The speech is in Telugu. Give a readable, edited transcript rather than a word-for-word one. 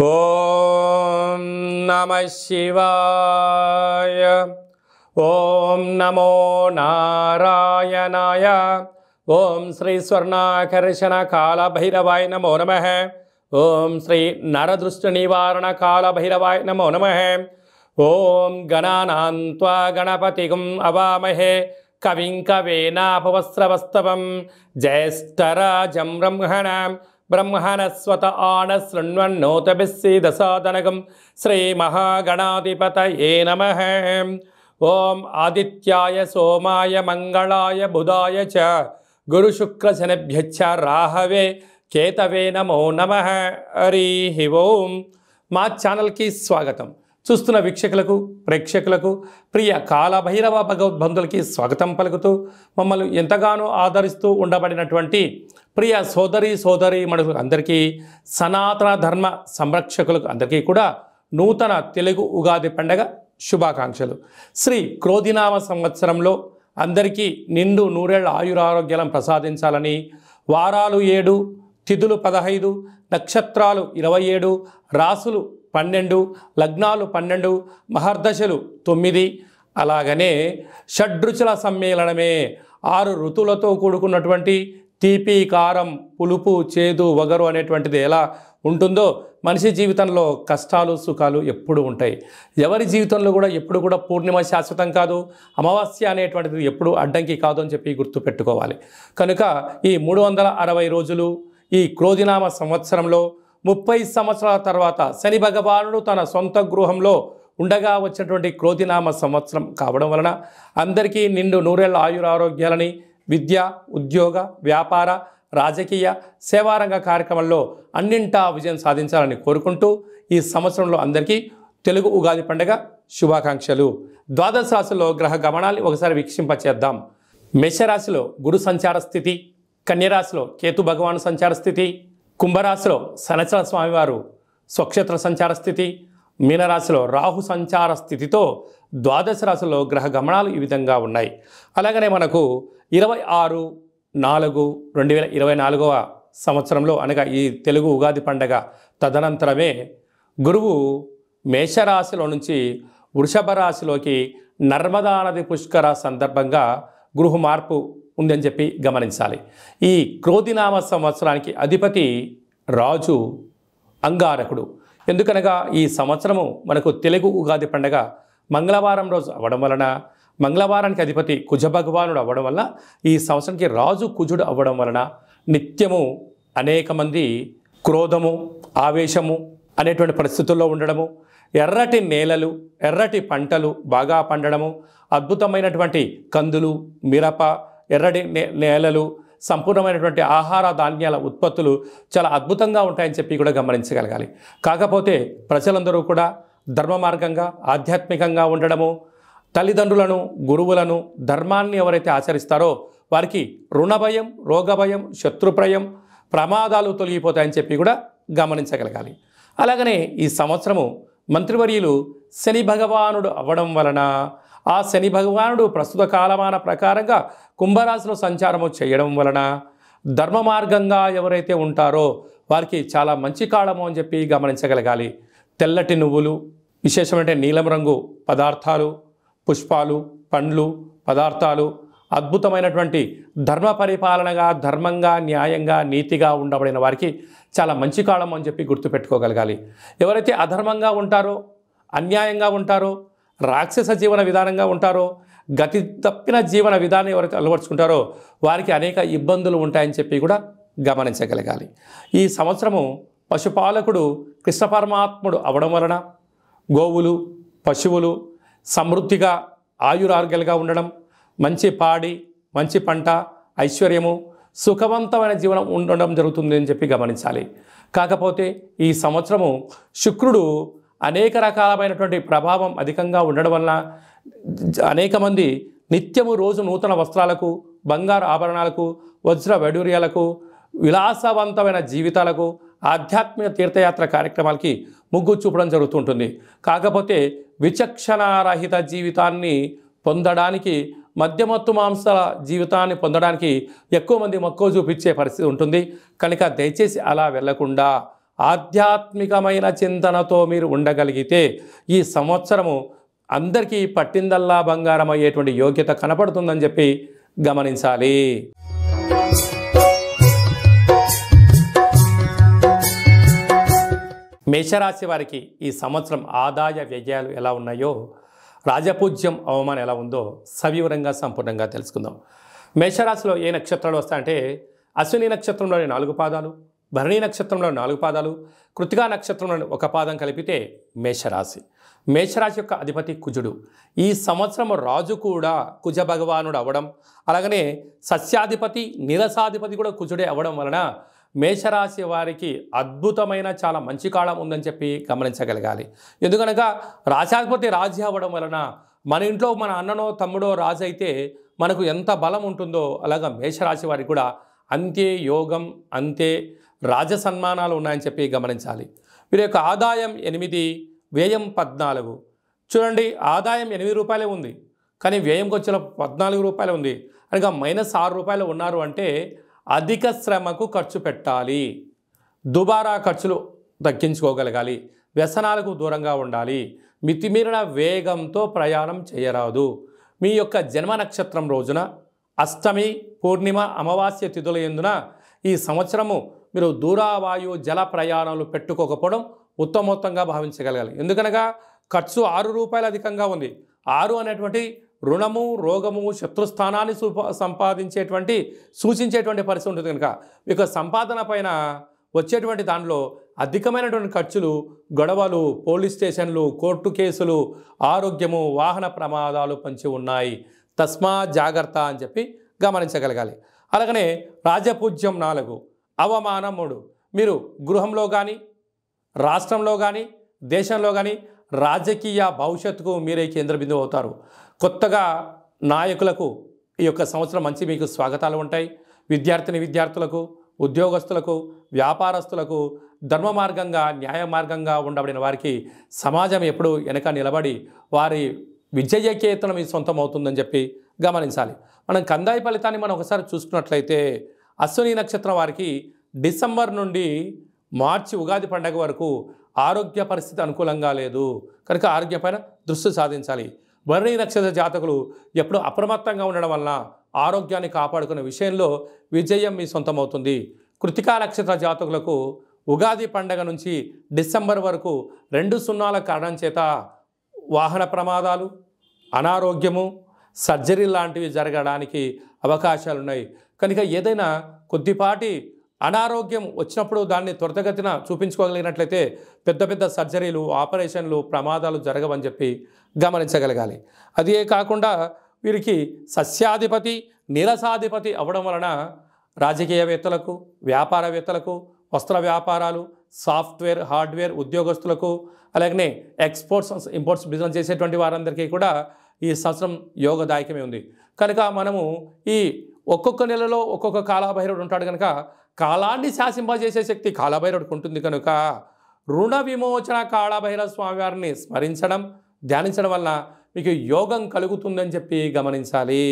ఓం నమః శివాయ. ఓం నమో నారాయణాయ. ఓం శ్రీ స్వర్ణాకర్షణ కాల భైరవాయ నమో నమః. ఓం శ్రీ నరదృష్టి నివారణ కాల భైరవాయ నమో నమః. ఓం గణానాం త్వా గణపతిగం అవామహే కవిం కవేనాపవస్త్రవస్తవం జ్యేష్ఠరాజం బ్రహ్మణస్వత ఆన శృణ్వన్నోతభిస్సీదసాదనగం శ్రీమహాగణాధిపతయే నమః. ఓం ఆదిత్యాయ సోమాయ మంగళాయ బుధాయ చ గురుశుక్రశనిభ్యశ్చ రాహవే కేతవే నమో నమః. హరి ఓం. మా ఛానల్కి స్వాగతం. చూస్తున్న వీక్షకులకు ప్రేక్షకులకు ప్రియ కాలభైరవ భగవద్బంధులకి స్వాగతం పలుకుతూ మమ్మల్ని ఎంతగానో ఆదరిస్తూ ఉండబడినటువంటి ప్రియ సోదరి మనులకు అందరికీ, సనాతన ధర్మ సంరక్షకులకు అందరికీ కూడా నూతన తెలుగు ఉగాది పండగ శుభాకాంక్షలు. శ్రీ క్రోధినామ సంవత్సరంలో అందరికీ నిండు నూరేళ్ల ఆయురారోగ్యాలను ప్రసాదించాలని, వారాలు 7, తిథులు 15, నక్షత్రాలు 27, రాసులు 12, లగ్నాలు 12, మహర్దశలు 9, అలాగనే షడ్రుచుల సమ్మేళనమే 6 ఋతువులతో కూడుకున్నటువంటి తీపి, కారం, పులుపు, చేదు, వగరు అనేటువంటిది ఎలా ఉంటుందో మనిషి జీవితంలో కష్టాలు సుఖాలు ఎప్పుడు ఉంటాయి. ఎవరి జీవితంలో కూడా ఎప్పుడు కూడా పూర్ణిమ శాశ్వతం కాదు, అమావాస్య అనేటువంటిది ఎప్పుడు అడ్డంకి కాదు అని చెప్పి గుర్తుపెట్టుకోవాలి. కనుక ఈ 360 రోజులు ఈ క్రోధినామ సంవత్సరంలో 30 సంవత్సరాల తర్వాత శని భగవానుడు తన సొంత గృహంలో ఉండగా వచ్చినటువంటి క్రోధినామ సంవత్సరం కావడం వలన అందరికీ నిండు నూరేళ్ల ఆయురారోగ్యాలని, విద్య, ఉద్యోగ, వ్యాపార, రాజకీయ, సేవారంగ కార్యక్రమాల్లో అన్నింటా విజయం సాధించాలని కోరుకుంటూ ఈ సంవత్సరంలో అందరికీ తెలుగు ఉగాది పండుగ శుభాకాంక్షలు. ద్వాదశ రాశిలో గ్రహ గమనాన్ని ఒకసారి వీక్షింపచేద్దాం. మేషరాశిలో గురు సంచార స్థితి, కన్యరాశిలో కేతు భగవాను సంచార స్థితి, కుంభరాశిలో శనిచర స్వామివారు స్వక్షేత్ర సంచార స్థితి, మీనరాశిలో రాహు సంచార స్థితితో ద్వాదశ రాశిలో గ్రహ గమనాలు ఈ విధంగా ఉన్నాయి. అలాగనే మనకు 26/4/2024 సంవత్సరంలో అనగా ఈ తెలుగు ఉగాది పండగ తదనంతరమే గురువు మేషరాశిలో నుంచి వృషభ రాశిలోకి నర్మదా నది పుష్కర సందర్భంగా గృహ మార్పు ఉందని చెప్పి గమనించాలి. ఈ క్రోధినామ సంవత్సరానికి అధిపతి రాజు అంగారకుడు. ఎందుకనగా ఈ సంవత్సరము మనకు తెలుగు ఉగాది పండగ మంగళవారం రోజు అవ్వడం వలన, మంగళవారానికి అధిపతి కుజ భగవానుడు అవ్వడం వలన, ఈ సంవత్సరానికి రాజు కుజుడు అవ్వడం వలన నిత్యము అనేక మంది క్రోధము, ఆవేశము అనేటువంటి పరిస్థితుల్లో ఉండడము, ఎర్రటి నేలలు, ఎర్రటి పంటలు బాగా పండడము, అద్భుతమైనటువంటి కందులు, మిరప, ఎర్రటి నేలలు, సంపూర్ణమైనటువంటి ఆహార ధాన్యాల ఉత్పత్తులు చాలా అద్భుతంగా ఉంటాయని చెప్పి కూడా గమనించగలగాలి. కాకపోతే ప్రజలందరూ కూడా ధర్మ మార్గంగా ఆధ్యాత్మికంగా ఉండడము, తల్లిదండ్రులను, గురువులను, ధర్మాన్ని ఎవరైతే ఆచరిస్తారో వారికి రుణభయం, రోగభయం, శత్రుప్రయం, ప్రమాదాలు తొలగిపోతాయని చెప్పి కూడా గమనించగలగాలి. అలాగనే ఈ సంవత్సరము మంత్రివర్యులు శని భగవానుడు అవ్వడం వలన ఆ శని భగవానుడు ప్రస్తుత కాలమాన ప్రకారంగా కుంభరాశిలో సంచారము చేయడం వలన ధర్మ మార్గంగా ఎవరైతే ఉంటారో వారికి చాలా మంచి కాలము అని చెప్పి గమనించగలగాలి. తెల్లటి నువ్వులు, విశేషమైన నీలం రంగు పదార్థాలు, పుష్పాలు, పండ్లు, పదార్థాలు, అద్భుతమైనటువంటి ధర్మ పరిపాలనగా, ధర్మంగా, న్యాయంగా, నీతిగా ఉండబడిన వారికి చాలా మంచి కాలం అని చెప్పి గుర్తుపెట్టుకోగలగాలి. ఎవరైతే అధర్మంగా ఉంటారో, అన్యాయంగా ఉంటారో, రాక్షస జీవన విధానంగా ఉంటారో, గతి తప్పిన జీవన విధానం ఎవరైతే అలవర్చుకుంటారో వారికి అనేక ఇబ్బందులు ఉంటాయని చెప్పి కూడా గమనించగలగాలి. ఈ సంవత్సరము పశుపాలకుడు కృష్ణ పరమాత్ముడు అవడం వలన గోవులు, పశువులు సమృద్ధిగా ఆయురారోగ్యాలుగా ఉండడం, మంచి పాడి, మంచి పంట, ఐశ్వర్యము, సుఖవంతమైన జీవనం ఉండడం జరుగుతుంది అని చెప్పి గమనించాలి. కాకపోతే ఈ సంవత్సరము శుక్రుడు అనేక రకాలమైనటువంటి ప్రభావం అధికంగా ఉండడం వలన అనేక మంది నిత్యము రోజు నూతన వస్త్రాలకు, బంగారు ఆభరణాలకు, వజ్ర వైడూర్యాలకు, విలాసవంతమైన జీవితాలకు, ఆధ్యాత్మిక తీర్థయాత్ర కార్యక్రమాలకి మొగ్గు చూపడం జరుగుతుంటుంది. కాకపోతే విచక్షణారహిత జీవితాన్ని పొందడానికి, మద్యమత్తు మాంసాల జీవితాన్ని పొందడానికి ఎక్కువ మంది మక్కువ చూపించే పరిస్థితి ఉంటుంది. కనుక దయచేసి అలా వెళ్లకుండా ఆధ్యాత్మికమైన చింతనతో మీరు ఉండగలిగితే ఈ సంవత్సరము అందరికీ పట్టిందల్లా బంగారం అయ్యేటువంటి యోగ్యత కనపడుతుందని చెప్పి గమనించాలి. మేషరాశి వారికి ఈ సంవత్సరం ఆదాయ వ్యయాలు ఎలా ఉన్నాయో, రాజపూజ్యం అవమానం ఎలా ఉందో సవివరంగా సంపూర్ణంగా తెలుసుకుందాం. మేషరాశిలో ఏ నక్షత్రాలు వస్తాయంటే అశ్విని నక్షత్రంలోని 4 పాదాలు, భరణి నక్షత్రంలో 4 పాదాలు, కృతికా నక్షత్రంలోని 1 పాదం కలిపితే మేషరాశి. మేషరాశి యొక్క అధిపతి కుజుడు. ఈ సంవత్సరం రాజు కూడా కుజ భగవానుడు అవ్వడం, అలాగనే సస్యాధిపతి నీరసాధిపతి కూడా కుజుడే అవ్వడం వలన మేషరాశి వారికి అద్భుతమైన చాలా మంచి కాలం ఉందని చెప్పి గమనించగలగాలి. ఎందుకనగా రాశాధిపతి రాజు అవ్వడం వలన మన ఇంట్లో మన అన్ననో తమ్ముడో రాజు అయితే మనకు ఎంత బలం ఉంటుందో అలాగా మేషరాశి వారికి కూడా అంతే యోగం, అంతే రాజ సన్మానాలు ఉన్నాయని చెప్పి గమనించాలి. వీరి యొక్క ఆదాయం 8, వ్యయం 14. చూడండి, ఆదాయం 8 రూపాయలే ఉంది, కానీ వ్యయంకి వచ్చిన 14 రూపాయలు ఉంది. అనగా -6 రూపాయలు ఉన్నారు అంటే అధిక శ్రమకు ఖర్చు పెట్టాలి, దుబారా ఖర్చులు తగ్గించుకోగలగాలి, వ్యసనాలకు దూరంగా ఉండాలి, మితిమీరిన వేగంతో ప్రయాణం చేయరాదు. మీ యొక్క జన్మ నక్షత్రం రోజున అష్టమి, పూర్ణిమ, అమావాస్య తిథుల యందున ఈ సంవత్సరము మీరు దూరావాయు జల ప్రయాణాలు పెట్టుకోకపోవడం ఉత్తమోత్తంగా భావించగలగాలి. ఎందుకనగా ఖర్చు 6 రూపాయలు అధికంగా ఉంది. 6 అనేటువంటి రుణము, రోగము, శత్రుస్థానాన్ని సంపాదించేటువంటి సూచించేటువంటి పరిస్థితి ఉంటుంది. కనుక ఇక సంపాదన పైన వచ్చేటువంటి దానిలో అధికమైనటువంటి ఖర్చులు, గొడవలు, పోలీస్ స్టేషన్లు, కోర్టు కేసులు, ఆరోగ్యము, వాహన ప్రమాదాలు పంచి ఉన్నాయి. తస్మా జాగ్రత్త అని చెప్పి గమనించగలగాలి. అలాగనే రాజపూజ్యం 4, అవమానం 3. మీరు గృహంలో కానీ, రాష్ట్రంలో కానీ, దేశంలో కానీ రాజకీయ భవిష్యత్తుకు మీరే కేంద్ర బిందువు అవుతారు. కొత్తగా నాయకులకు ఈ యొక్క సంవత్సరం మంచి మీకు స్వాగతాలు ఉంటాయి. విద్యార్థులకు, ఉద్యోగస్తులకు, వ్యాపారస్తులకు ధర్మ మార్గంగా, న్యాయ మార్గంగా ఉండబడిన వారికి సమాజం ఎప్పుడు వెనక నిలబడి వారి విజయకేతనం మీ సొంతం అవుతుందని చెప్పి గమనించాలి. మనం కందాయి ఫలితాన్ని మనం ఒకసారి చూసుకున్నట్లయితే అశ్విని నక్షత్రం వారికి డిసెంబర్ నుండి మార్చి ఉగాది పండుగ వరకు ఆరోగ్య పరిస్థితి అనుకూలంగా లేదు కనుక ఆరోగ్యపైన దృష్టి సాధించాలి. భరణి నక్షత్ర జాతకులు ఎప్పుడు అప్రమత్తంగా ఉండడం వలన ఆరోగ్యాన్ని కాపాడుకునే విషయంలో విజయం మీ సొంతమవుతుంది. కృతికా నక్షత్ర జాతకులకు ఉగాది పండగ నుంచి డిసెంబర్ వరకు 2 సున్నాల కారణం చేత వాహన ప్రమాదాలు, అనారోగ్యము, సర్జరీ లాంటివి జరగడానికి అవకాశాలు ఉన్నాయి. కనుక ఏదైనా కొద్దిపాటి అనారోగ్యం వచ్చినప్పుడు దాన్ని త్వరితగతిన చూపించుకోగలిగినట్లయితే పెద్ద పెద్ద సర్జరీలు, ఆపరేషన్లు, ప్రమాదాలు జరగవని చెప్పి గమనించగలగాలి. అదే కాకుండా వీరికి సస్యాధిపతి నీరసాధిపతి అవ్వడం వలన రాజకీయవేత్తలకు, వ్యాపారవేత్తలకు, వస్త్ర వ్యాపారాలు, సాఫ్ట్వేర్, హార్డ్వేర్ ఉద్యోగస్తులకు, అలాగనే ఎక్స్పోర్ట్స్, ఇంపోర్ట్స్ బిజినెస్ చేసేటువంటి వారందరికీ కూడా ఈ సంవత్సరం యోగదాయకమే ఉంది. కనుక మనము ఈ ఒక్కొక్క నెలలో ఒక్కొక్క కాలభైరవుడు ఉంటాడు కనుక కాలాన్ని శాసింపజేసే శక్తి కాలభైరవుడికి ఉంటుంది. కనుక రుణ విమోచన కాళభైరవ స్వామివారిని స్మరించడం, ధ్యానించడం వల్ల మీకు యోగం కలుగుతుందని చెప్పి గమనించాలి.